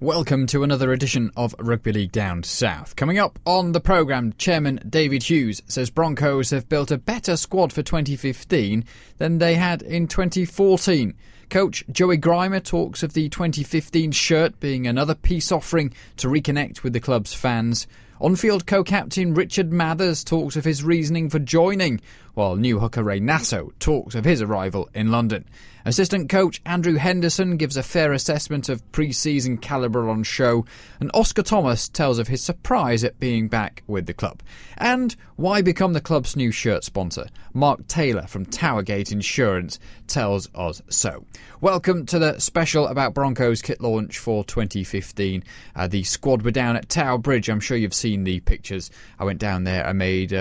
Welcome to another edition of Rugby League Down South. Coming up on the programme, Chairman David Hughes says Broncos have built a better squad for 2015 than they had in 2014. Coach Joey Grima talks of the 2015 shirt being another peace offering to reconnect with the club's fans. On-field co-captain Richard Mathers talks of his reasoning for joining, while new hooker Ray Nasso talks of his arrival in London. Assistant coach Andrew Henderson gives a fair assessment of pre-season calibre on show, and Oscar Thomas tells of his surprise at being back with the club. And why become the club's new shirt sponsor? Mark Taylor from Towergate Insurance tells us so. Welcome to the special about Broncos kit launch for 2015. The squad were down at Tower Bridge. I'm sure you've seen the pictures. I went down there and did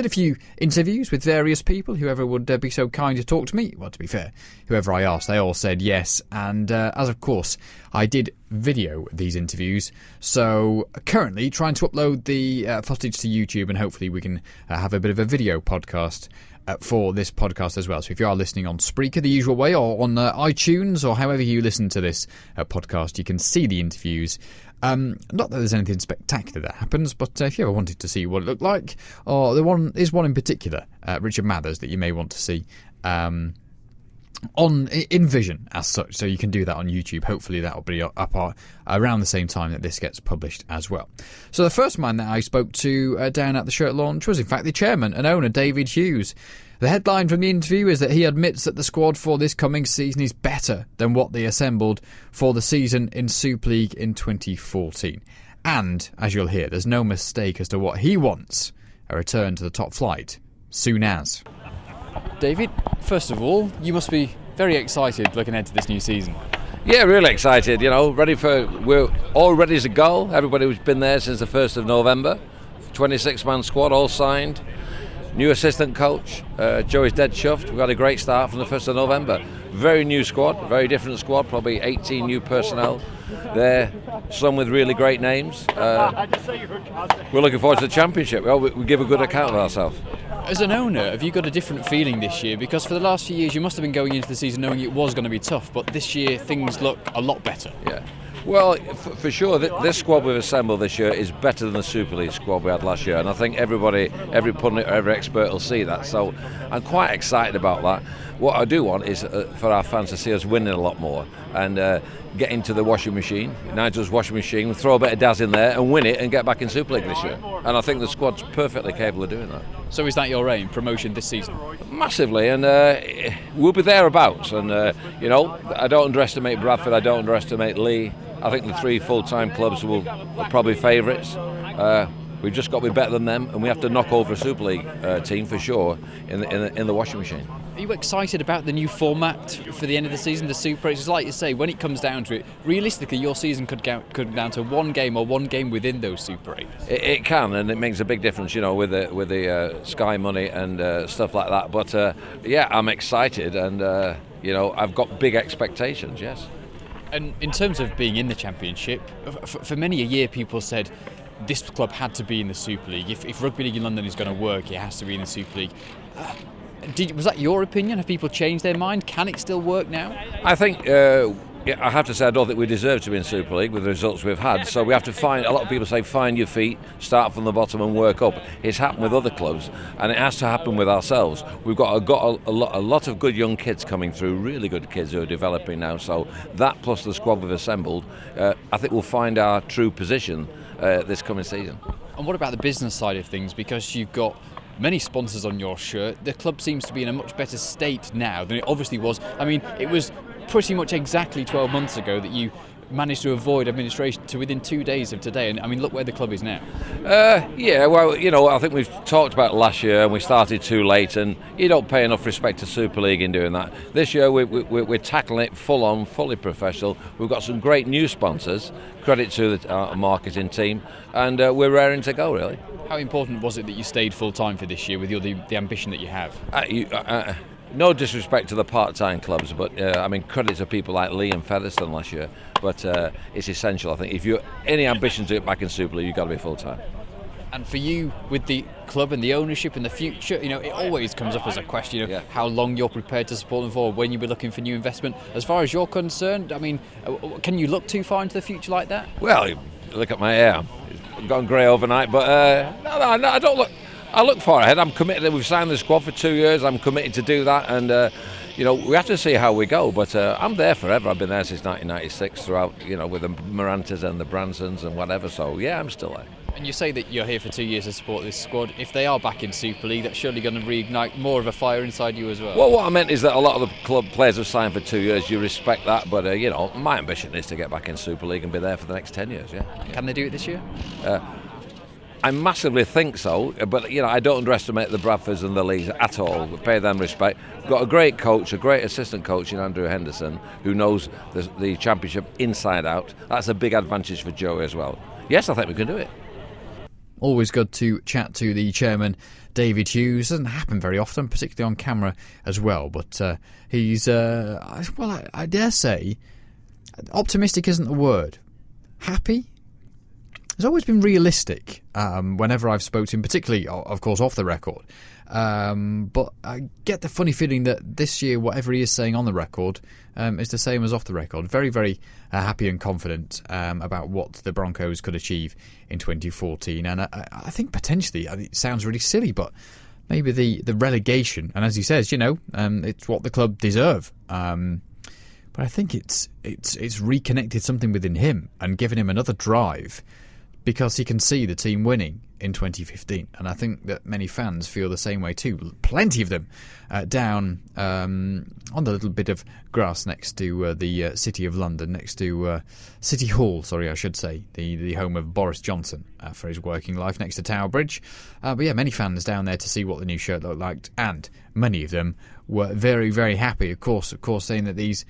a few interviews with various people, whoever would be so kind to talk to me. Well, to be fair, whoever I asked, they all said yes. And as of course, I did video these interviews. So currently trying to upload the footage to YouTube, and hopefully we can have a bit of a video podcast for this podcast as well. So if you are listening on Spreaker the usual way, or on iTunes, or however you listen to this podcast, you can see the interviews. Not that there's anything spectacular that happens, but if you ever wanted to see what it looked like, or there is one in particular, Richard Mathers, that you may want to see in vision as such, so you can do that on YouTube. Hopefully that will be up around the same time that this gets published as well. So the first man that I spoke to down at the shirt launch was in fact the chairman and owner, David Hughes. The headline from the interview is that he admits that the squad for this coming season is better than what they assembled for the season in Super League in 2014. And, as you'll hear, there's no mistake as to what he wants: a return to the top flight soon as. David, first of all, you must be very excited looking ahead to this new season. Yeah, really excited, we're all ready to go. Everybody who's been there since the 1st of November, 26-man squad, all signed. New assistant coach, Joey's dead chuffed. We've got a great start from the 1st of November. Very new squad, very different squad, probably 18 new personnel there, some with really great names. We're looking forward to the championship. We give a good account of ourselves. As an owner, have you got a different feeling this year? Because for the last few years you must have been going into the season knowing it was going to be tough, but this year things look a lot better. Yeah. Well, for sure, this squad we've assembled this year is better than the Super League squad we had last year, and I think everybody, every pundit, every expert will see that. So I'm quite excited about that. What I do want is for our fans to see us winning a lot more and get into the washing machine, Nigel's washing machine, throw a bit of Daz in there and win it and get back in Super League this year. And I think the squad's perfectly capable of doing that. So is that your aim, promotion this season? Massively, and we'll be thereabouts. And I don't underestimate Bradford, I don't underestimate Lee. I think the three full-time clubs are probably favourites. We've just got to be better than them, and we have to knock over a Super League team for sure in the washing machine. Are you excited about the new format for the end of the season, the Super 8? It's like you say, when it comes down to it, realistically your season could go down to one game or one game within those Super 8s. It can, and it makes a big difference, with the Sky money and stuff like that. But I'm excited, and I've got big expectations. Yes. And in terms of being in the Championship, for many a year people said this club had to be in the Super League. If Rugby League in London is going to work, it has to be in the Super League. Was that your opinion? Have people changed their mind? Can it still work now? I think, I have to say, I don't think we deserve to be in Super League with the results we've had. So we have to find, a lot of people say, find your feet, start from the bottom and work up. It's happened with other clubs, and it has to happen with ourselves. We've got a lot of good young kids coming through, really good kids who are developing now. So that plus the squad we've assembled, I think we'll find our true position this coming season. And what about the business side of things? Because you've got many sponsors on your shirt. The club seems to be in a much better state now than it obviously was. I mean, it was pretty much exactly 12 months ago that you managed to avoid administration to within 2 days of today, and I mean, look where the club is now. I think we've talked about last year and we started too late, and you don't pay enough respect to Super League in doing that. This year we're tackling it full on, fully professional. We've got some great new sponsors, credit to our marketing team, and we're raring to go, really. How important was it that you stayed full time for this year with the ambition that you have? No disrespect to the part-time clubs, but credit to people like Lee and Featherstone last year. But it's essential, I think. If you any ambition to get back in Super League, you've got to be full-time. And for you, with the club and the ownership and the future, it always comes up as a question, how long you're prepared to support them for, when you'll be looking for new investment. As far as you're concerned, I mean, can you look too far into the future like that? Well, look at my hair. It's gone grey overnight, but no, I don't look. I look far ahead. I'm committed. We've signed the squad for 2 years. I'm committed to do that, and we have to see how we go. But I'm there forever. I've been there since 1996 throughout, with the Morantas and the Bransons and whatever. So yeah, I'm still there. And you say that you're here for 2 years to support this squad. If they are back in Super League, that's surely going to reignite more of a fire inside you as well. Well, what I meant is that a lot of the club players have signed for 2 years. You respect that, but my ambition is to get back in Super League and be there for the next 10 years. Yeah. Can they do it this year? I massively think so, but I don't underestimate the Bradfords and the Lees at all. We pay them respect. We've got a great coach, a great assistant coach in Andrew Henderson, who knows the Championship inside out. That's a big advantage for Joey as well. Yes, I think we can do it. Always good to chat to the chairman, David Hughes. Doesn't happen very often, particularly on camera as well. But he's, I dare say, optimistic isn't the word. Happy? He's always been realistic whenever I've spoken to him, particularly, of course, off the record. But I get the funny feeling that this year, whatever he is saying on the record is the same as off the record. Very, very happy and confident about what the Broncos could achieve in 2014. And I think potentially, it sounds really silly, but maybe the relegation, and as he says, it's what the club deserve. But I think it's reconnected something within him and given him another drive, because he can see the team winning in 2015. And I think that many fans feel the same way too. Plenty of them down on the little bit of grass next to the City of London, next to City Hall, I should say, the home of Boris Johnson for his working life, next to Tower Bridge. But yeah, many fans down there to see what the new shirt looked like, and many of them were very, very happy, of course, saying that these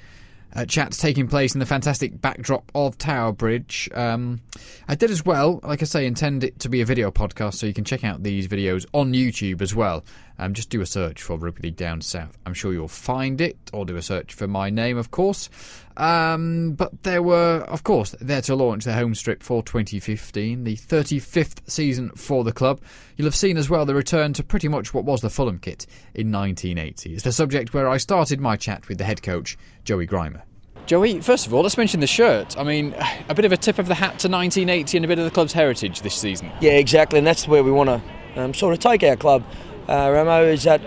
chats taking place in the fantastic backdrop of Tower Bridge. I did as well, like I say, intend it to be a video podcast, so you can check out these videos on YouTube as well. Just do a search for Rugby League Down South. I'm sure you'll find it, or do a search for my name, of course. But there were, of course, there to launch their home strip for 2015, the 35th season for the club. You'll have seen as well the return to pretty much what was the Fulham kit in 1980. It's the subject where I started my chat with the head coach, Joey Grima. Joey, first of all, let's mention the shirt. I mean, a bit of a tip of the hat to 1980 and a bit of the club's heritage this season. Yeah, exactly, and that's where we want to sort of take our club, Ramo, is that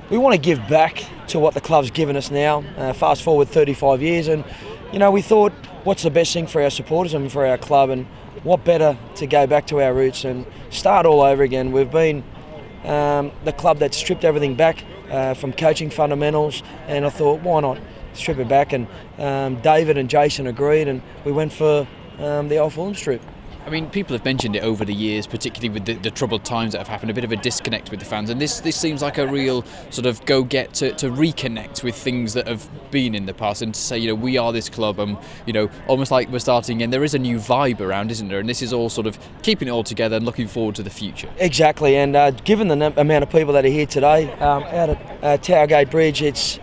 we want to give back to what the club's given us now, fast forward 35 years, and, we thought, what's the best thing for our supporters and for our club, and what better to go back to our roots and start all over again. We've been the club that stripped everything back from coaching fundamentals, and I thought, why not strip it back? And David and Jason agreed, and we went for the old Fulham strip. I mean, people have mentioned it over the years, particularly with the troubled times that have happened, a bit of a disconnect with the fans, and this seems like a real sort of go-get to reconnect with things that have been in the past, and to say, we are this club, and, almost like we're starting again. There is a new vibe around, isn't there? And this is all sort of keeping it all together and looking forward to the future. Exactly, and given the amount of people that are here today out at Towergate Bridge, it's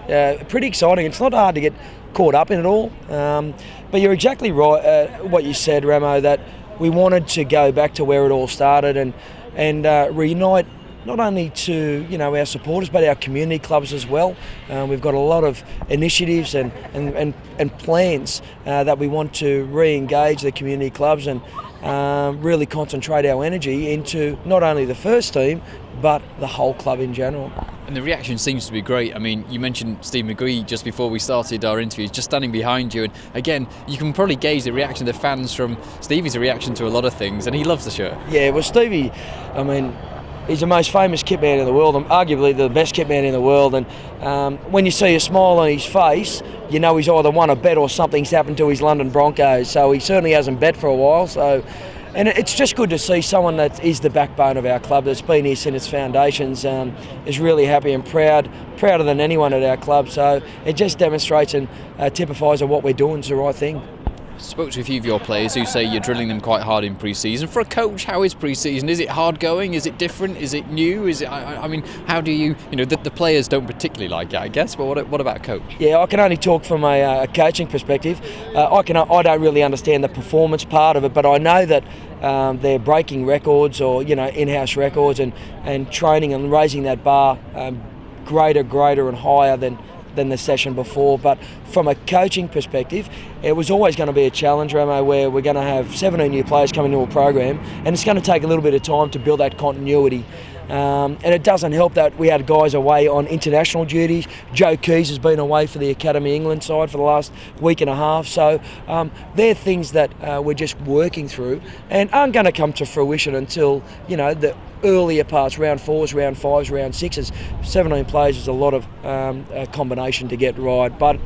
pretty exciting. It's not hard to get caught up in it all, but you're exactly right, what you said, Ramo, that we wanted to go back to where it all started and reunite not only to our supporters but our community clubs as well. We've got a lot of initiatives and plans that we want to re-engage the community clubs and really concentrate our energy into not only the first team but the whole club in general. And the reaction seems to be great. I mean, you mentioned Steve McGree just before we started our interview, just standing behind you, and again, you can probably gauge the reaction of the fans from Stevie's reaction to a lot of things, and he loves the shirt. Yeah, well, Stevie, I mean, he's the most famous kit man in the world, and arguably the best kit man in the world, and when you see a smile on his face, he's either won a bet or something's happened to his London Broncos, so he certainly hasn't bet for a while, and it's just good to see someone that is the backbone of our club, that's been here since its foundations, is really happy and prouder than anyone at our club. So it just demonstrates and typifies that what we're doing is the right thing. Spoke to a few of your players who say you're drilling them quite hard in pre-season. For a coach, how is pre-season? Is it hard going? Is it different? Is it new? Is it? I mean, how do you know, the players don't particularly like it, I guess, but what about a coach? Yeah, I can only talk from a coaching perspective. I don't really understand the performance part of it, but I know that they're breaking records or, in-house records and training and raising that bar greater and higher than the session before. But from a coaching perspective, it was always going to be a challenge, Ramo, where we're going to have 17 new players coming into a program, and it's going to take a little bit of time to build that continuity. And it doesn't help that we had guys away on international duties. Joe Keys has been away for the Academy England side for the last week and a half. So they're things that we're just working through and aren't going to come to fruition until, the earlier parts, round 4s, round 5s, round 6s. 17 players is a lot of a combination to get right. But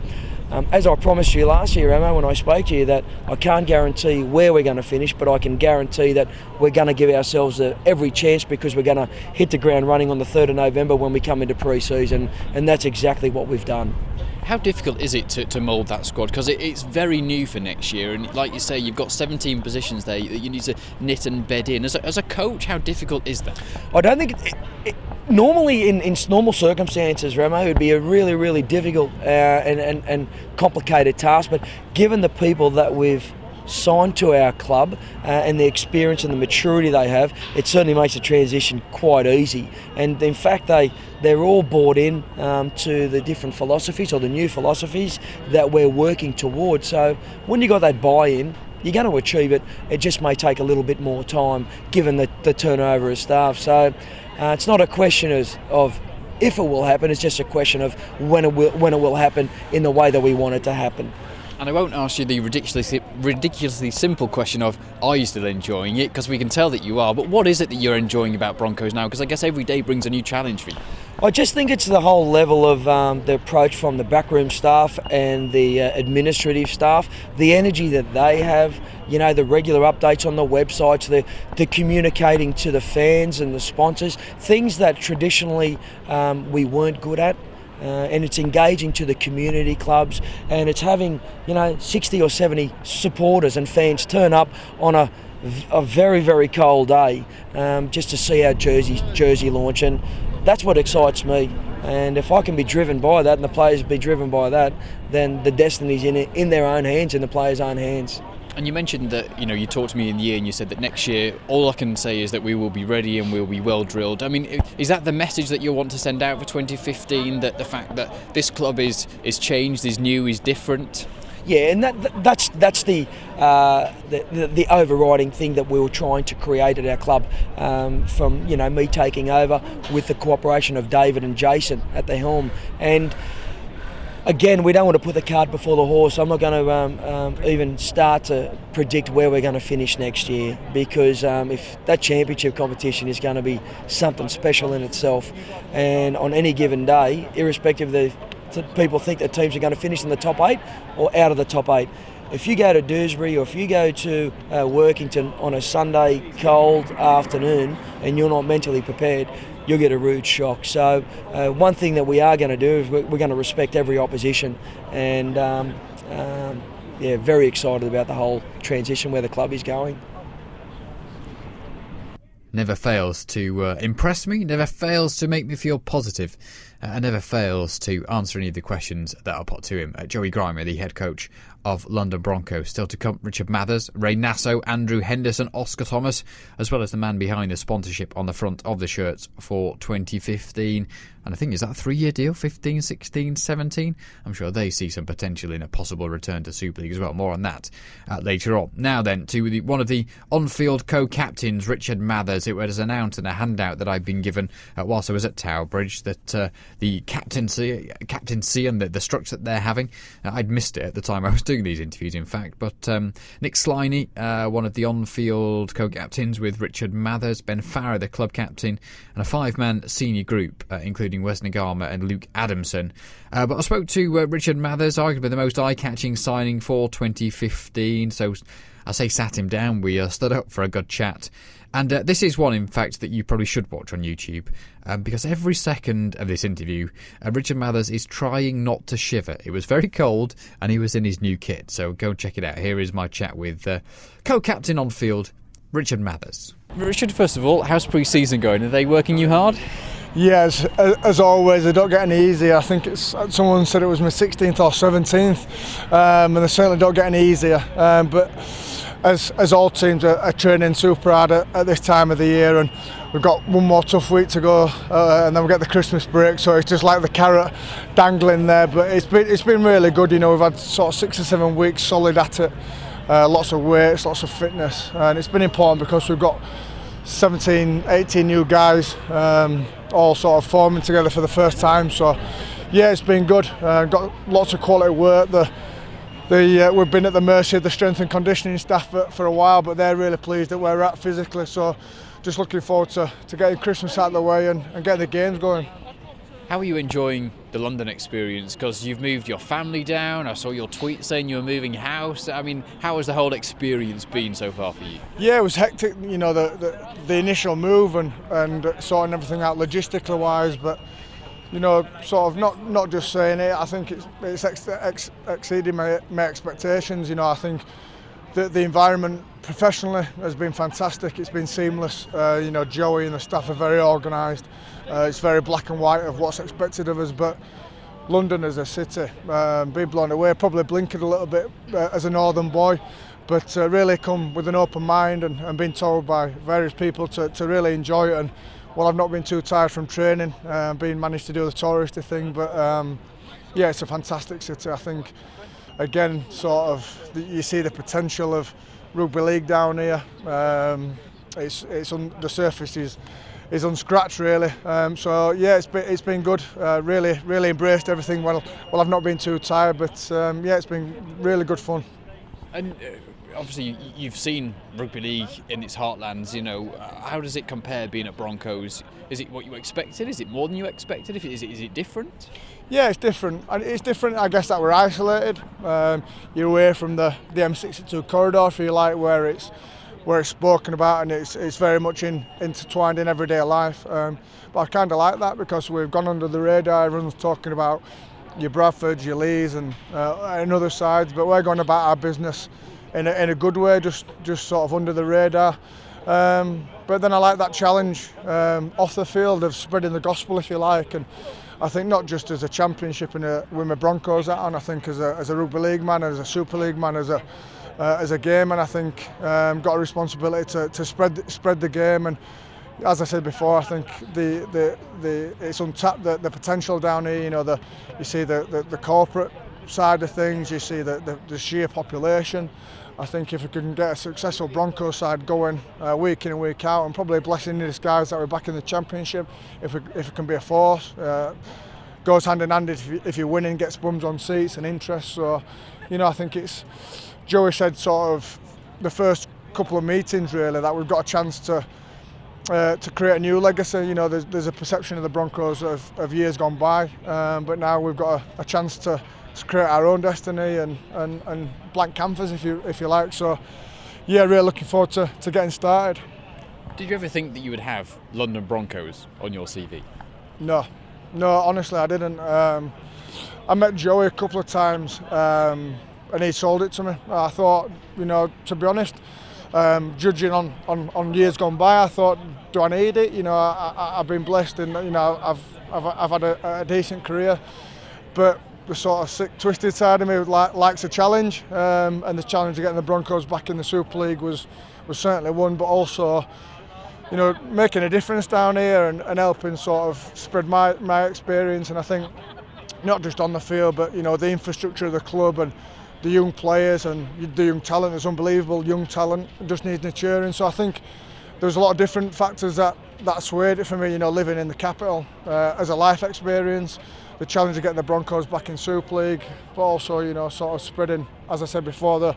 as I promised you last year, Ramo, when I spoke to you, that I can't guarantee where we're going to finish, but I can guarantee that we're going to give ourselves every chance, because we're going to hit the ground running on the 3rd of November when we come into pre-season, and that's exactly what we've done. How difficult is it to mould that squad? Because it's very new for next year, and like you say, you've got 17 positions there that you need to knit and bed in. As a coach, how difficult is that? I don't think normally in normal circumstances, Ramo, it would be a really, really difficult and complicated task. But given the people that we've signed to our club and the experience and the maturity they have, it certainly makes the transition quite easy. And in fact, they're all bought in to the different philosophies or the new philosophies that we're working towards. So when you got that buy-in, you're going to achieve it. It just may take a little bit more time given the turnover of staff. So it's not a question of if it will happen, it's just a question of when it will happen in the way that we want it to happen. And I won't ask you the ridiculously simple question of, are you still enjoying it? Because we can tell that you are. But what is it that you're enjoying about Broncos now? Because I guess every day brings a new challenge for you. I just think it's the whole level of the approach from the backroom staff and the administrative staff, the energy that they have, the regular updates on the websites, the communicating to the fans and the sponsors, things that traditionally we weren't good at. And it's engaging to the community clubs, and it's having 60 or 70 supporters and fans turn up on a very, very cold day just to see our jersey launch, and that's what excites me. And if I can be driven by that and the players be driven by that, then the destiny's in their own hands, in the players' own hands. And you mentioned that, you talked to me in the year and you said that next year, all I can say is that we will be ready and we'll be well drilled. I mean, is that the message that you want to send out for 2015, that the fact that this club is changed, is new, is different? Yeah, and that's the overriding thing that we were trying to create at our club from, me taking over with the cooperation of David and Jason at the helm. And again, we don't want to put the cart before the horse. I'm not going to even start to predict where we're going to finish next year, because if that championship competition is going to be something special in itself, and on any given day, irrespective of people think that teams are going to finish in the top 8 or out of the top 8. If you go to Dewsbury or if you go to Workington on a Sunday cold afternoon and you're not mentally prepared, you'll get a rude shock. So one thing that we are going to do is we're going to respect every opposition, and very excited about the whole transition where the club is going. Never fails to impress me, never fails to make me feel positive, and never fails to answer any of the questions that I'll put to him. Joey Grima, the head coach of London Broncos. Still to come, Richard Mathers, Ray Nasso, Andrew Henderson, Oscar Thomas, as well as the man behind the sponsorship on the front of the shirts for 2015. And I think, is that a 3-year deal? 15, 16, 17? I'm sure they see some potential in a possible return to Super League as well. More on that later on. Now then, to one of the on-field co-captains, Richard Mathers. It was announced in a handout that I'd been given whilst I was at Tower Bridge that the captaincy and the structure that they're having, I'd missed it at the time I was doing these interviews, in fact. But Nick Sliney, one of the on-field co-captains with Richard Mathers, Ben Farrer, the club captain, and a 5-man senior group, including Wes Nagama and Luke Adamson. But I spoke to Richard Mathers, arguably the most eye-catching signing for 2015. So I say sat him down, we stood up for a good chat. And this is one, in fact, that you probably should watch on YouTube, because every second of this interview, Richard Mathers is trying not to shiver. It was very cold, and he was in his new kit, so go check it out. Here is my chat with co-captain on field, Richard Mathers. Richard, first of all, how's pre-season going? Are they working you hard? Yes, as always, they don't get any easier. I think someone said it was my 16th or 17th, and they certainly don't get any easier. But as all teams are training super hard at this time of the year, and we've got one more tough week to go, and then we get the Christmas break, so it's just like the carrot dangling there. But it's been really good. We've had sort of 6 or 7 weeks solid at it, lots of weights, lots of fitness, and it's been important because we've got 17, 18 new guys, all sort of forming together for the first time. So yeah, it's been good. Got lots of quality work. We've been at the mercy of the strength and conditioning staff for a while, but they're really pleased that we're at physically. So just looking forward to getting Christmas out of the way and getting the games going. How are you enjoying the London experience? Because you've moved your family down. I saw your tweet saying you were moving house. I mean, how has the whole experience been so far for you? Yeah, it was hectic, the initial move and sorting everything out logistically wise, but sort of not just saying it. I think it's exceeded my expectations. I think the environment professionally has been fantastic. It's been seamless. Joey and the staff are very organised. It's very black and white of what's expected of us, but London as a city, being blown away, probably blinking a little bit as a northern boy, but really come with an open mind and been told by various people to really enjoy it. And well, I've not been too tired from training, managed to do the touristy thing, but yeah, it's a fantastic city. I think again, sort of you see the potential of rugby league down here. The surface is unscratched really. So yeah, it's been good. Really embraced everything. Well, I've not been too tired, but yeah, it's been really good fun. And obviously, you've seen rugby league in its heartlands. How does it compare being at Broncos? Is it what you expected? Is it more than you expected? Is it different? Yeah, it's different. It's different, I guess, that we're isolated. You're away from the M62 corridor, if you like, where it's spoken about, and it's very much intertwined in everyday life. But I kind of like that because we've gone under the radar. Everyone's talking about your Bradfords, your Lees, and other sides, but we're going about our business in a good way, just sort of under the radar. But then I like that challenge off the field of spreading the gospel, if you like, and I think not just as a championship and with my Broncos hat on, I think as a rugby league man, as a Super League man, as a game, and I think got a responsibility to spread the game. And as I said before, I think it's untapped the potential down here. You see the corporate side of things, you see the sheer population. I think if we can get a successful Broncos side going week in and week out, and probably a blessing in disguise that we're back in the championship, if it can be a force, goes hand in hand if you're winning, gets bums on seats and interest. So I think it's, Joey said sort of the first couple of meetings really that we've got a chance to create a new legacy. There's a perception of the Broncos of years gone by, but now we've got a chance to create our own destiny and blank canvas, if you like. So yeah, really looking forward to getting started. Did you ever think that you would have London Broncos on your CV? No, honestly I didn't. I met Joey a couple of times and he sold it to me. I thought, to be honest, judging on years gone by, I thought, do I need it? I've been blessed and I've had a decent career, but the sort of sick, twisted side of me likes a challenge, and the challenge of getting the Broncos back in the Super League was certainly one, but also making a difference down here and helping sort of spread my experience. And I think not just on the field, but the infrastructure of the club and the young players and the young talent. There's unbelievable young talent, it just needs maturing. So I think there's a lot of different factors that swayed it for me, living in the capital as a life experience, the challenge of getting the Broncos back in Super League, but also sort of spreading, as I said before,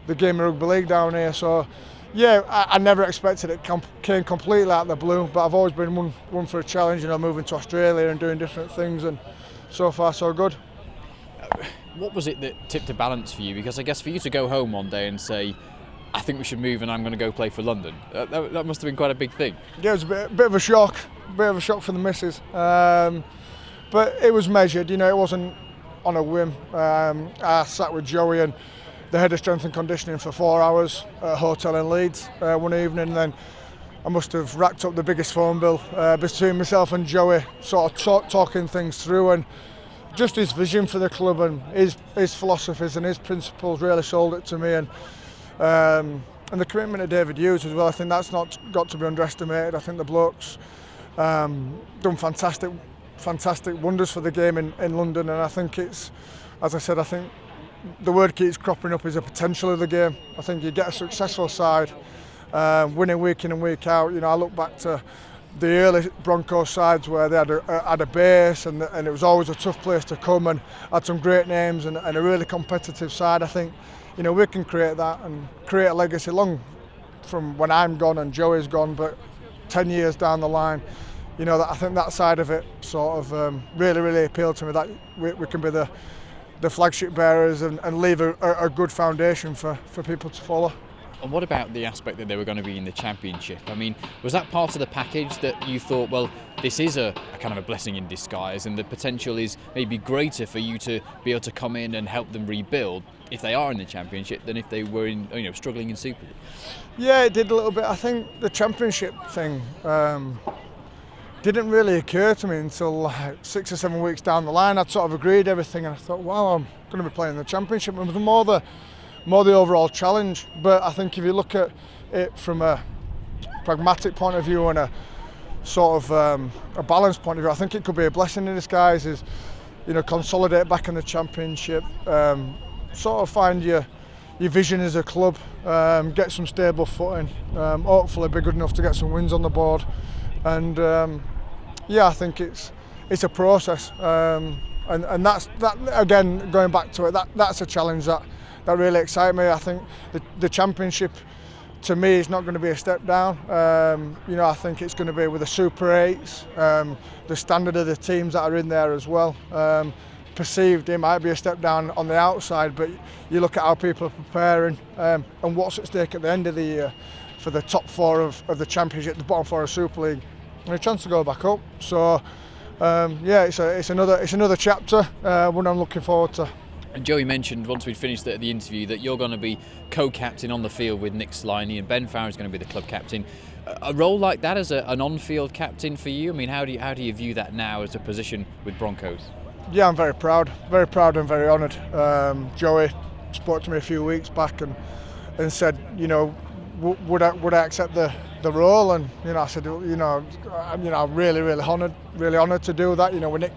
the game of rugby league down here. So yeah, I never expected it. Came completely out of the blue, but I've always been one for a challenge, moving to Australia and doing different things, and so far so good. What was it that tipped the balance for you? Because I guess for you to go home one day and say, I think we should move and I'm going to go play for London. That must have been quite a big thing. Yeah, it was a bit of a shock for the missus. But it was measured, it wasn't on a whim. I sat with Joey and the head of strength and conditioning for 4 hours at a hotel in Leeds one evening, and then I must have racked up the biggest phone bill between myself and Joey, sort of talking things through, and just his vision for the club and his philosophies and his principles really sold it to me, and the commitment of David Hughes as well. I think that's not got to be underestimated. I think the bloke's done fantastic wonders for the game in London, and I think it's, as I said, I think the word keeps cropping up is the potential of the game. I think you get a successful side, winning week in and week out. I look back to the early Broncos sides where they had a base and it was always a tough place to come, and had some great names and a really competitive side. I think we can create that and create a legacy long from when I'm gone and Joey's gone, but 10 years down the line, that I think that side of it sort of really appealed to me, that we can be the flagship bearers and leave a good foundation for people to follow. And what about the aspect that they were going to be in the Championship? I mean, was that part of the package that you thought, well, this is a kind of a blessing in disguise, and the potential is maybe greater for you to be able to come in and help them rebuild if they are in the Championship than if they were in, struggling in Super League? Yeah, it did a little bit. I think the Championship thing didn't really occur to me until like 6 or 7 weeks down the line. I'd sort of agreed everything, and I thought, wow, I'm going to be playing the Championship. It was more the overall challenge. But I think if you look at it from a pragmatic point of view and a sort of a balanced point of view, I think it could be a blessing in disguise. Is consolidate back in the Championship, sort of find your vision as a club, get some stable footing, hopefully be good enough to get some wins on the board, and I think it's a process, and that's that again, going back to it, that's a challenge that really excites me. I think the Championship to me is not going to be a step down. I think it's going to be with the Super 8s, the standard of the teams that are in there as well. Perceived it might be a step down on the outside, but you look at how people are preparing and what's at stake at the end of the year for the top 4 of the Championship, the bottom 4 of Super League, and a chance to go back up. So it's another chapter, one I'm looking forward to. And Joey mentioned once we'd finished the interview that you're going to be co-captain on the field with Nick Sliney, and Ben Farrow's going to be the club captain. A role like that as an on-field captain for you, I mean, how do you view that now as a position with Broncos? Yeah, I'm very proud and very honoured. Joey spoke to me a few weeks back and said, would I accept the role? And I said, I'm really honoured to do that.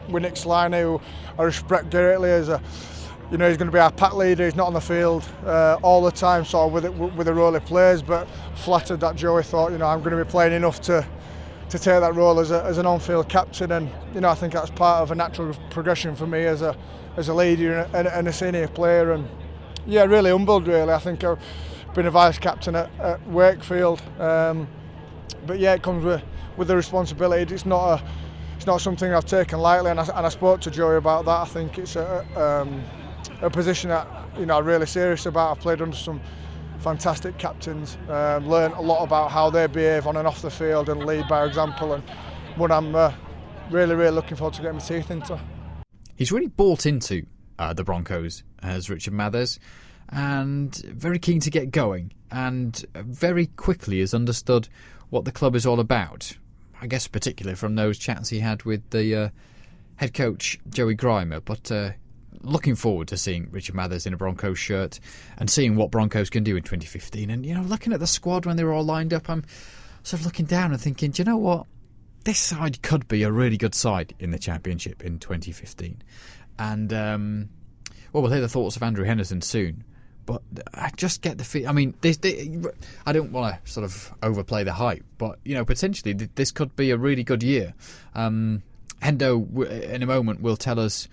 With Nick Sliney, who I respect greatly as a. He's going to be our pack leader. He's not on the field all the time, sort of with the role he plays. But flattered that Joey thought, I'm going to be playing enough to take that role as an on-field captain, and I think that's part of a natural progression for me as a leader and a senior player. And really humbled. Really, I think I've been a vice captain at Wakefield, but it comes with the responsibility. It's not something I've taken lightly, and I spoke to Joey about that. I think it's a position that I'm really serious about. I've played under some fantastic captains, learned a lot about how they behave on and off the field and lead by example, and one I'm really looking forward to getting my teeth into. He's really bought into the Broncos as Richard Mathers, and very keen to get going, and very quickly has understood what the club is all about. I guess particularly from those chats he had with the head coach Joey Grima, but looking forward to seeing Richard Mathers in a Broncos shirt and seeing what Broncos can do in 2015. And looking at the squad when they were all lined up, I'm sort of looking down and thinking, do you know what? This side could be a really good side in the Championship in 2015. And we'll hear the thoughts of Andrew Henderson soon. But I just get the feel. I mean, I don't want to sort of overplay the hype, but potentially this could be a really good year. Hendo, in a moment, will tell us,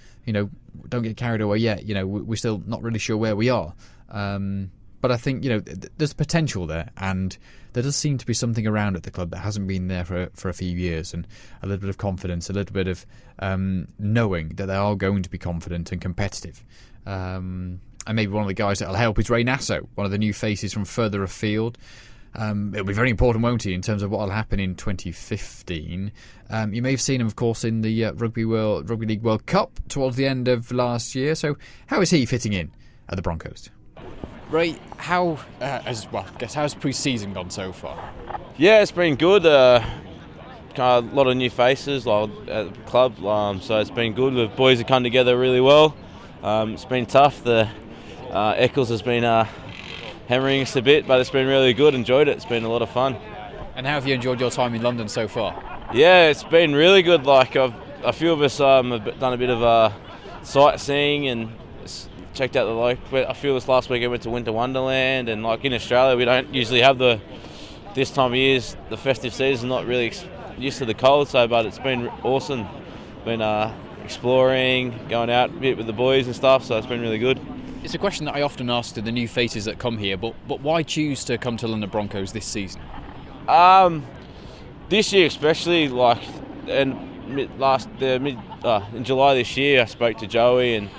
don't get carried away yet. We're still not really sure where we are. But I think there's potential there, and there does seem to be something around at the club that hasn't been there for a few years, and a little bit of confidence, a little bit of knowing that they are going to be confident and competitive. and maybe one of the guys that'll help is Ray Nasso, one of the new faces from further afield. It'll be very important, won't he, in terms of what will happen in 2015. You may have seen him, of course, in the Rugby League World Cup towards the end of last year. So how is he fitting in at the Broncos? Ray, how's pre-season gone so far? Yeah, it's been good. A lot of new faces at the club, so it's been good. The boys have come together really well. It's been tough. The Eccles has been hammering us a bit, but it's been really good. Enjoyed it. It's been a lot of fun. And how have you enjoyed your time in London so far? Yeah, it's been really good. Like a few of us have done a bit of sightseeing and checked out a few of us last week. I went to Winter Wonderland, and like in Australia, we don't usually have this time of year. The festive season, not really used to the cold, but it's been awesome. Been exploring, going out a bit with the boys and stuff. So it's been really good. It's a question that I often ask to the new faces that come here, but why choose to come to London Broncos this season? This year especially, in July this year, I spoke to Joey, and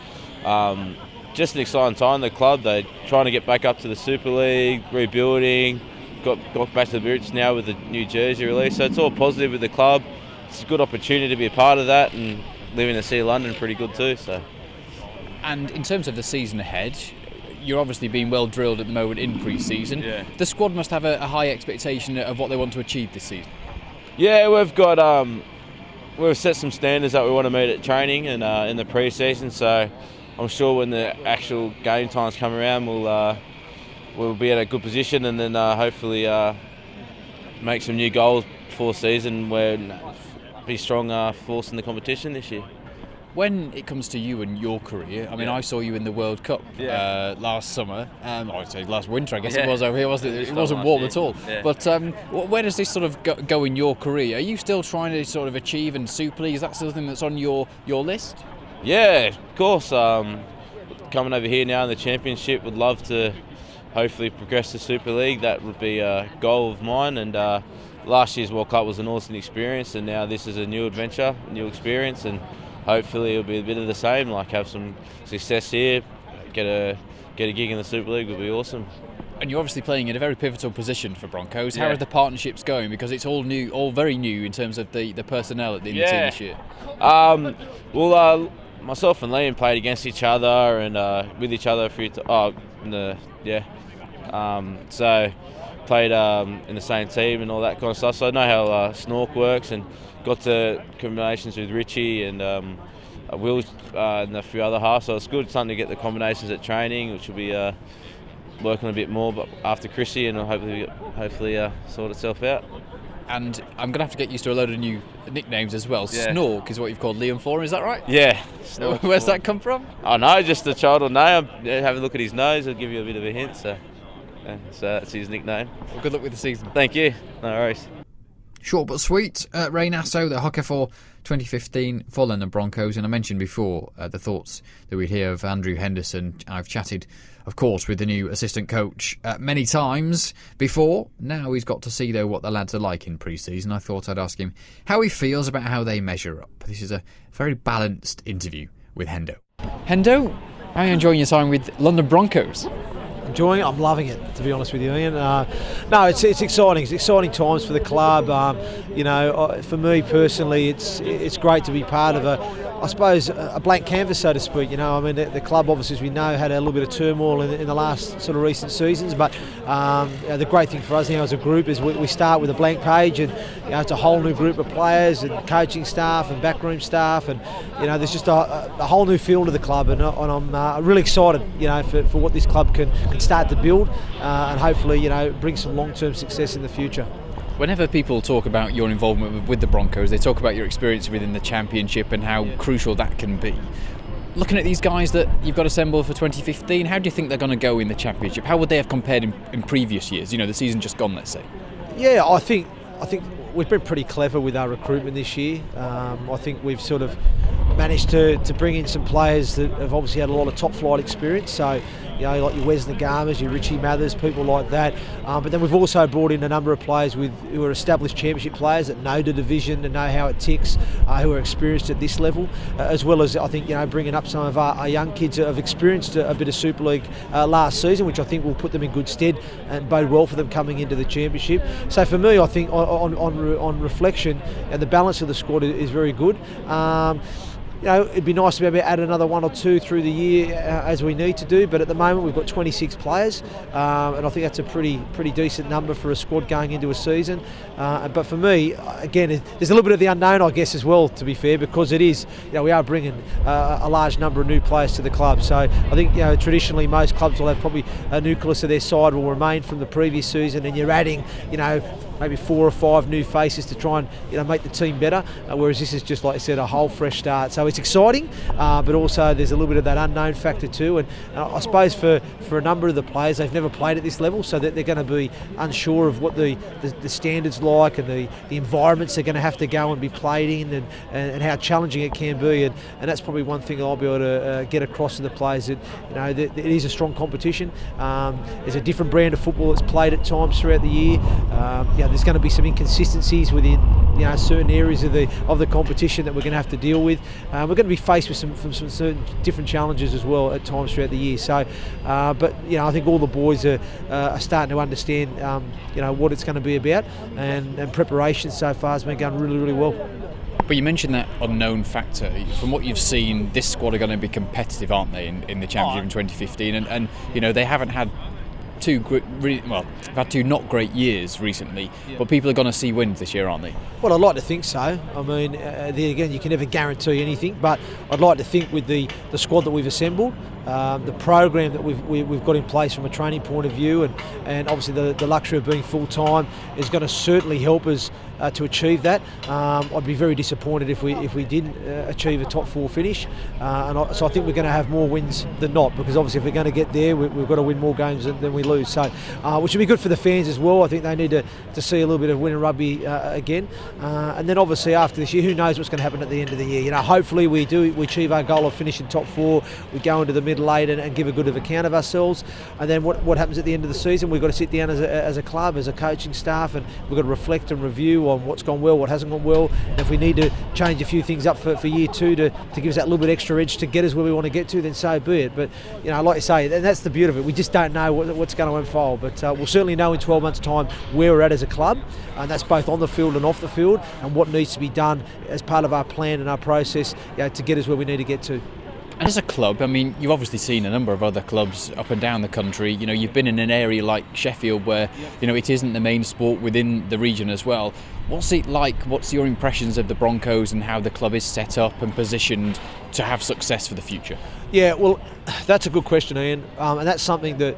just an exciting time. The club, they're trying to get back up to the Super League, rebuilding, got back to the roots now with the new jersey release. So it's all positive with the club. It's a good opportunity to be a part of that, and living in the city of London pretty good too. So. And in terms of the season ahead, you're obviously being well drilled at the moment in pre-season. Yeah. The squad must have a high expectation of what they want to achieve this season. Yeah, we've set some standards that we want to meet at training and in the pre-season. So I'm sure when the actual game times come around, we'll be in a good position, and then hopefully make some new goals before season where be strong force in the competition this year. When it comes to you and your career, I mean, I saw you in the World Cup last summer. I'd say last winter, I guess it was over here, wasn't it? It wasn't warm at all. Yeah. But where does this sort of go in your career? Are you still trying to sort of achieve in Super League? Is that something that's on your list? Yeah, of course. Coming over here now in the Championship, would love to hopefully progress to Super League. That would be a goal of mine. And last year's World Cup was an awesome experience, and now this is a new adventure, a new experience, and hopefully it'll be a bit of the same, like have some success here, get a gig in the Super League would be awesome. And you're obviously playing in a very pivotal position for Broncos. How are the partnerships going? Because it's all new, all very new in terms of the personnel in the team this year. Myself and Liam played against each other and with each other a few times. So played in the same team and all that kind of stuff. So I know how Snork works, and got to combinations with Richie and Will and a few other halves. So it's good, something to get the combinations at training, which will be working a bit more, but after Chrissy, and hopefully sort itself out. And I'm going to have to get used to a load of new nicknames as well. Yeah. Snork is what you've called Liam for, is that right? Yeah. Where's that come from? I know, just a childhood name. Have a look at his nose, it'll give you a bit of a hint. So that's his nickname. Well, good luck with the season. Thank you. No worries. Short but sweet. Ray Nasso, the hooker for 2015 for London Broncos. And I mentioned before the thoughts that we'd hear of Andrew Henderson. I've chatted, of course, with the new assistant coach many times before. Now he's got to see, though, what the lads are like in pre-season. I thought I'd ask him how he feels about how they measure up. This is a very balanced interview with Hendo. Hendo, how are you enjoying your time with London Broncos? Enjoying it. I'm loving it, to be honest with you, Ian. No, it's exciting. It's exciting times for the club. For me personally, it's great to be part of a blank canvas, so to speak. I mean, the club, obviously, as we know, had a little bit of turmoil in the last sort of recent seasons. But the great thing for us now as a group is we start with a blank page, and it's a whole new group of players and coaching staff and backroom staff, and there's just a whole new feel to the club, and I'm really excited, for what this club can start to build, and hopefully, bring some long-term success in the future. Whenever people talk about your involvement with the Broncos, they talk about your experience within the Championship and how crucial that can be. Looking at these guys that you've got assembled for 2015, how do you think they're going to go in the Championship? How would they have compared in previous years? The season just gone, let's say. Yeah, I think we've been pretty clever with our recruitment this year. I think we've sort of managed to bring in some players that have obviously had a lot of top flight experience. So, like your Wes Nagamas, your Richie Mathers, people like that. But then we've also brought in a number of players who are established championship players that know the division and know how it ticks, who are experienced at this level, as well as I think bringing up some of our young kids that have experienced a bit of Super League last season, which I think will put them in good stead and bode well for them coming into the championship. So for me, I think on reflection, the balance of the squad is very good. It'd be nice to be able to add another one or two through the year as we need to do, but at the moment we've got 26 players, and I think that's a pretty decent number for a squad going into a season. But for me, again, there's a little bit of the unknown, I guess, as well, to be fair, because it is, we are bringing a large number of new players to the club. So I think, traditionally most clubs will have probably a nucleus of their side will remain from the previous season, and you're adding, maybe 4 or 5 new faces to try and make the team better, whereas this is just, like I said, a whole fresh start. So it's exciting, but also there's a little bit of that unknown factor too. And I suppose for a number of the players, they've never played at this level, so that they're going to be unsure of what the standards like and the environments they're going to have to go and be played in, and how challenging it can be. And that's probably one thing I'll be able to get across to the players, that that it is a strong competition. There's a different brand of football that's played at times throughout the year. There's going to be some inconsistencies within certain areas of the competition that we're going to have to deal with. We're going to be faced with some certain different challenges as well at times throughout the year. So, but I think all the boys are starting to understand what it's going to be about, and preparation so far has been going really, really well. But you mentioned that unknown factor. From what you've seen, this squad are going to be competitive, aren't they, in the Championship in 2015? And they haven't had they've had 2 not great years recently, but people are going to see wins this year, aren't they? Well, I'd like to think so. I mean, again, you can never guarantee anything, but I'd like to think with the squad that we've assembled, the program that we've got in place from a training point of view, and obviously the luxury of being full time is going to certainly help us to achieve that. I'd be very disappointed if we didn't achieve a top 4 finish, so I think we're going to have more wins than not, because obviously if we're going to get there, we've got to win more games than we lose. So, which would be good for the fans as well. I think they need to see a little bit of winning rugby again, and then obviously after this year, who knows what's going to happen at the end of the year. Hopefully we achieve our goal of finishing top 4. We go into the middle 8 and give a good of account of ourselves, and then what happens at the end of the season, we've got to sit down as a club, as a coaching staff, and we've got to reflect and review on what's gone well, what hasn't gone well, and if we need to change a few things up for year 2 to give us that little bit extra edge to get us where we want to get to, then so be it. But like you say, and that's the beauty of it, we just don't know what's going to unfold, but we'll certainly know in 12 months time where we're at as a club, and that's both on the field and off the field, and what needs to be done as part of our plan and our process to get us where we need to get to. And as a club, I mean, you've obviously seen a number of other clubs up and down the country. You've been in an area like Sheffield where, it isn't the main sport within the region as well. What's it like? What's your impressions of the Broncos and how the club is set up and positioned to have success for the future? Yeah, well, that's a good question, Ian. And that's something that,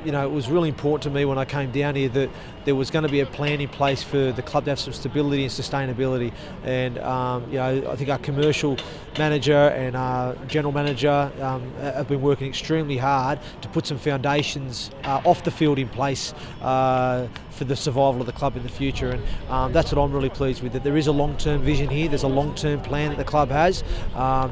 it was really important to me when I came down here, that there was going to be a plan in place for the club to have some stability and sustainability. And, I think our commercial manager and our general manager have been working extremely hard to put some foundations off the field in place for the survival of the club in the future, and that's what I'm really pleased with, that there is a long-term vision here. There's a long-term plan that the club has.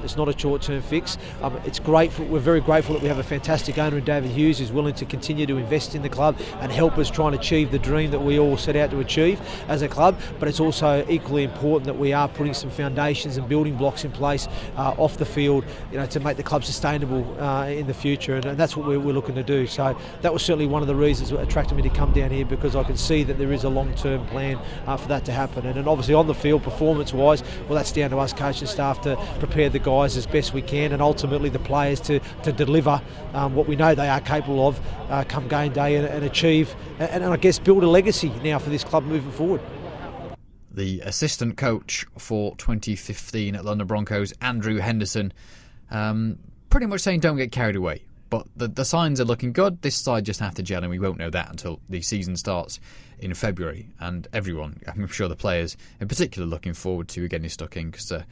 It's not a short-term fix. It's great. We're very grateful that we have a fantastic owner in David Hughes, who's willing to continue to invest in the club and help us try and achieve the dream that we all set out to achieve as a club. But it's also equally important that we are putting some foundations and building blocks in place off the field, to make the club sustainable in the future, and that's what we're looking to do. So that was certainly one of the reasons that attracted me to come down here, because I can see that there is a long-term plan for that to happen. And then obviously on the field, performance-wise, well, that's down to us coaching staff to prepare the guys as best we can, and ultimately the players to deliver what we know they are capable of come game day, and achieve and I guess build a legacy now for this club moving forward. The assistant coach for 2015 at London Broncos, Andrew Henderson, pretty much saying don't get carried away. But the signs are looking good. This side just have to gel, and we won't know that until the season starts in February. And everyone, I'm sure the players in particular, looking forward to getting stuck in, because they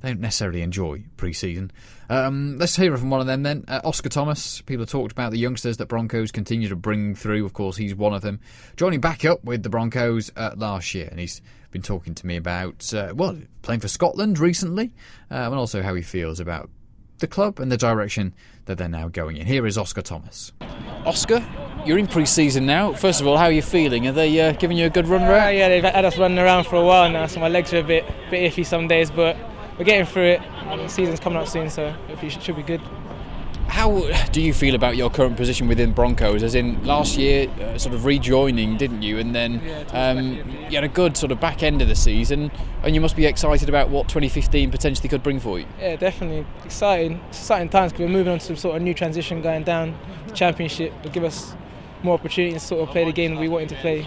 don't necessarily enjoy pre-season. Let's hear from one of them then. Oscar Thomas. People have talked about the youngsters that Broncos continue to bring through. Of course, he's one of them. Joining back up with the Broncos last year, and he's been talking to me about playing for Scotland recently, and also how he feels about the club and the direction that they're now going in. Here is Oscar Thomas. Oscar, you're in pre-season now. First of all, how are you feeling? Are they giving you a good run around? Yeah, they've had us running around for a while now, so my legs are a bit iffy some days, but we're getting through it. The season's coming up soon, so hopefully it should be good. How do you feel about your current position within Broncos? As in, last year, sort of rejoining, didn't you? And then you had a good sort of back end of the season, and you must be excited about what 2015 potentially could bring for you. Yeah, definitely exciting times, because we're moving on to some sort of new transition, going down the Championship. It'll give us more opportunity to sort of play the game that we wanted to play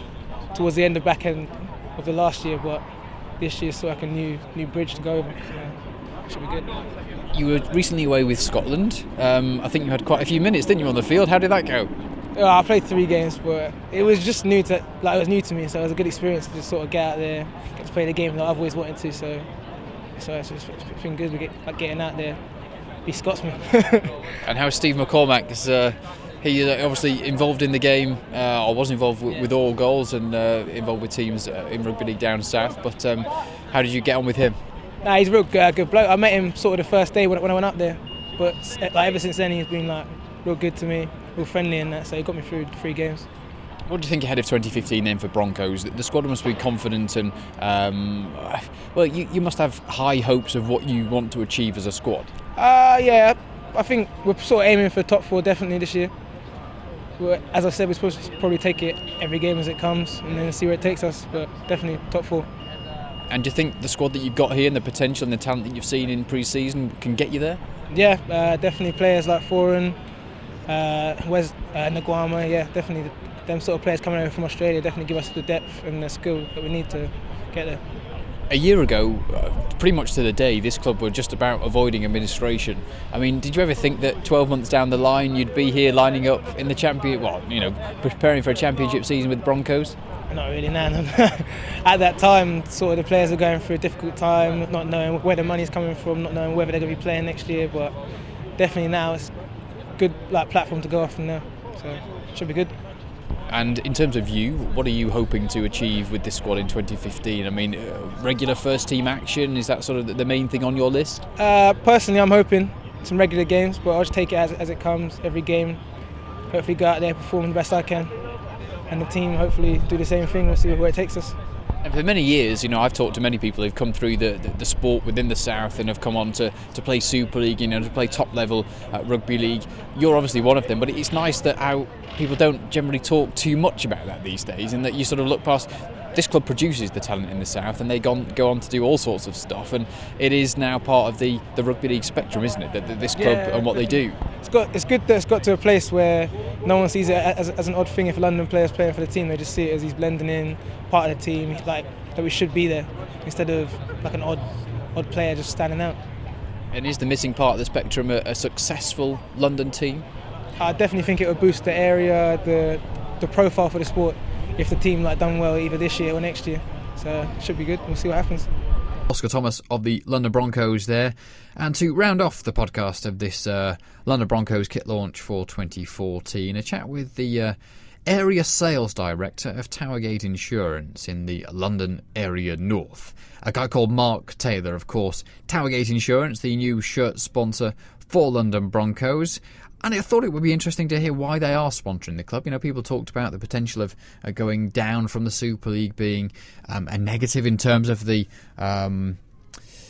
towards the end of back end of the last year, but this year's sort of like a new bridge to go over. So should be good. You were recently away with Scotland. I think you had quite a few minutes, didn't you, on the field? How did that go? I played 3 games, but it was just new to me, so it was a good experience to just sort of get out there, get to play the game that I've always wanted to. So it's been good. We get getting out there, be Scotsman. And how's Steve McCormack? He obviously involved in the game, or was involved with all goals, and involved with teams in rugby league down south. But how did you get on with him? Nah, he's a real good bloke. I met him sort of the first day when I went up there, but like ever since then he's been like real good to me, real friendly and that. So he got me through 3 games. What do you think ahead of 2015 then for Broncos? The squad must be confident, and well, you must have high hopes of what you want to achieve as a squad. Yeah, I think we're sort of aiming for top 4 definitely this year. As I said, we're supposed to probably take it every game as it comes and then see where it takes us, but definitely top 4. And do you think the squad that you've got here and the potential and the talent that you've seen in pre-season can get you there? Yeah, definitely players like Foran, Wes Nguama, yeah, definitely them sort of players coming over from Australia definitely give us the depth and the skill that we need to get there. A year ago, pretty much to the day, this club were just about avoiding administration. I mean, did you ever think that 12 months down the line you'd be here lining up in the preparing for a championship season with Broncos? Not really, no. At that time, sort of the players are going through a difficult time, not knowing where the money's coming from, not knowing whether they're going to be playing next year. But definitely now it's a good platform to go off from now. So it should be good. And in terms of you, what are you hoping to achieve with this squad in 2015? I mean, regular first team action, is that sort of the main thing on your list? Personally, I'm hoping some regular games, but I'll just take it as it comes, every game. Hopefully go out there, perform the best I can. And the team hopefully do the same thing. We'll see where it takes us. And for many years, I've talked to many people who've come through the sport within the South and have come on to play Super League, to play top level rugby league. You're obviously one of them, but it's nice that how people don't generally talk too much about that these days, and that you sort of look past. This club produces the talent in the South, and they go on to do all sorts of stuff, and it is now part of the rugby league spectrum, isn't it? That this club and what they do. It's good that it's got to a place where no one sees it as an odd thing. If a London player's playing for the team, they just see it as he's blending in, part of the team. He's like that we should be there instead of like an odd player just standing out. And is the missing part of the spectrum a successful London team? I definitely think it would boost the area, the profile for the sport, if the team done well either this year or next year. So it should be good. We'll see what happens. Oscar Thomas of the London Broncos there. And to round off the podcast of this London Broncos kit launch for 2014, a chat with the Area Sales Director of Towergate Insurance in the London area north. A guy called Mark Taylor, of course. Towergate Insurance, the new shirt sponsor for London Broncos. And I thought it would be interesting to hear why they are sponsoring the club. People talked about the potential of going down from the Super League being a negative in terms of the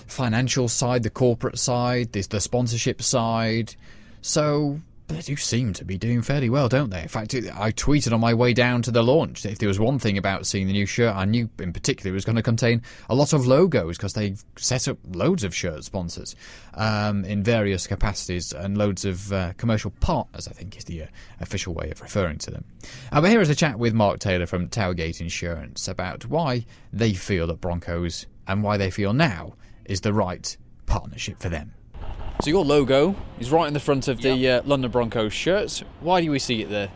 financial side, the corporate side, the sponsorship side. So they do seem to be doing fairly well, don't they? In fact, I tweeted on my way down to the launch that if there was one thing about seeing the new shirt, I knew in particular it was going to contain a lot of logos, because they've set up loads of shirt sponsors in various capacities, and loads of commercial partners, I think is the official way of referring to them. But here is a chat with Mark Taylor from Towergate Insurance about why they feel that Broncos, and why they feel now, is the right partnership for them. So your logo is right in the front of the London Broncos shirts. Why do we see it there?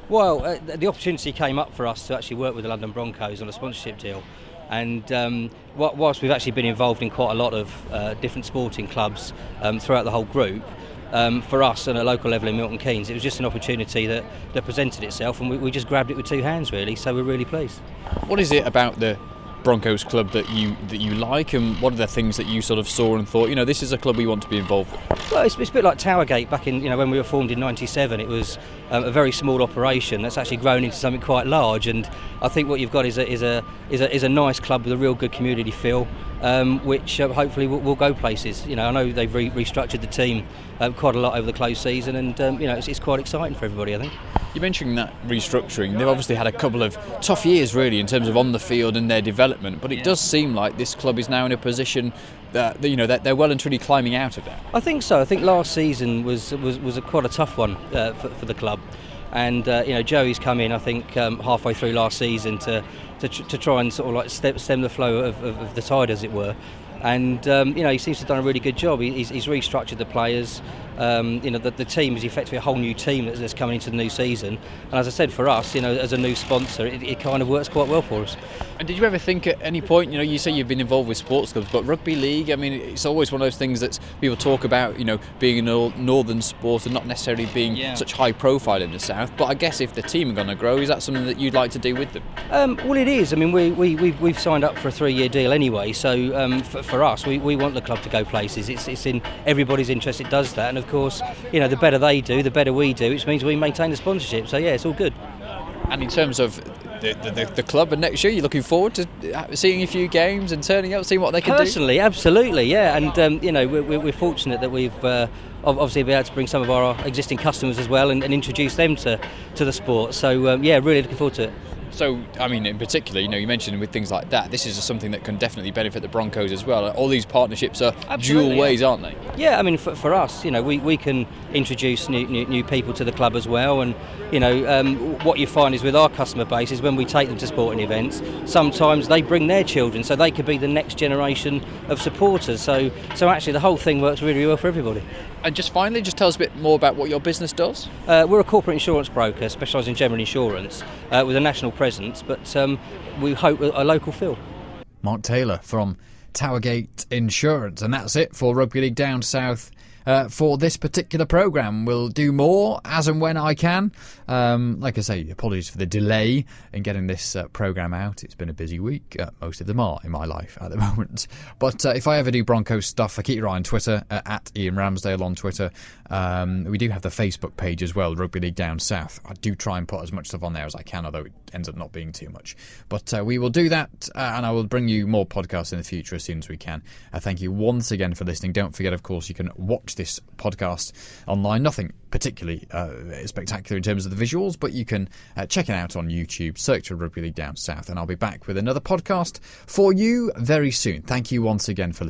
Well, the opportunity came up for us to actually work with the London Broncos on a sponsorship deal. And whilst we've actually been involved in quite a lot of different sporting clubs throughout the whole group, for us on a local level in Milton Keynes, it was just an opportunity that presented itself, and we just grabbed it with 2 hands, really, so we're really pleased. What is it about the Broncos club that you like, and what are the things that you sort of saw and thought, this is a club we want to be involved with? Well, it's a bit like Towergate back in, when we were formed in '97. It was a very small operation that's actually grown into something quite large, and I think what you've got is a nice club with a real good community feel, which hopefully will go places. I know they've restructured the team quite a lot over the closed season, and it's quite exciting for everybody, I think. You mentioned that restructuring. They've obviously had a couple of tough years, really, in terms of on the field and their development. But it does seem like this club is now in a position that that they're well and truly climbing out of that. I think so. I think last season was quite a tough one for the club, and Joey's come in, I think, halfway through last season to try and sort of like stem the flow of the tide, as it were. And he seems to have done a really good job. He's restructured the players. The team is effectively a whole new team that's coming into the new season. And as I said, for us, as a new sponsor, it kind of works quite well for us. And did you ever think at any point, you say you've been involved with sports clubs, but rugby league, I mean, it's always one of those things that people talk about, being a northern sport and not necessarily being such high profile in the south. But I guess if the team are going to grow, is that something that you'd like to do with them? Well, it is. I mean, we've signed up for a 3-year deal anyway. So for us, we want the club to go places. It's in everybody's interest. It does that, and of course, the better they do, the better we do, which means we maintain the sponsorship. So yeah, it's all good. And in terms of the club, and next year, you're looking forward to seeing a few games and turning up, seeing what they can do? Personally, absolutely, yeah. And we're fortunate that we've obviously been able to bring some of our existing customers as well and introduce them to the sport. So really looking forward to it. So, I mean, in particular, you mentioned with things like that, this is something that can definitely benefit the Broncos as well. All these partnerships are dual ways, aren't they? Yeah, I mean, for us, we can introduce new people to the club as well. And, what you find is with our customer base is when we take them to sporting events, sometimes they bring their children, so they could be the next generation of supporters. So actually, the whole thing works really well for everybody. And just finally, just tell us a bit more about what your business does. We're a corporate insurance broker specialising in general insurance with a national presence, but we hope a local feel. Mark Taylor from Towergate Insurance. And that's it for Rugby League Down South for this particular programme. We'll do more as and when I can. Like I say, apologies for the delay in getting this programme out. It's been a busy week. Most of them are in my life at the moment. But if I ever do Broncos stuff, I keep your eye on Twitter, at Ian Ramsdale on Twitter. We do have the Facebook page as well, Rugby League Down South. I do try and put as much stuff on there as I can, although it ends up not being too much. But we will do that, and I will bring you more podcasts in the future as soon as we can. Thank you once again for listening. Don't forget, of course, you can watch this podcast online. Nothing particularly spectacular in terms of the visuals, but you can check it out on YouTube. Search for Rugby League Down South, and I'll be back with another podcast for you very soon. Thank you once again for listening.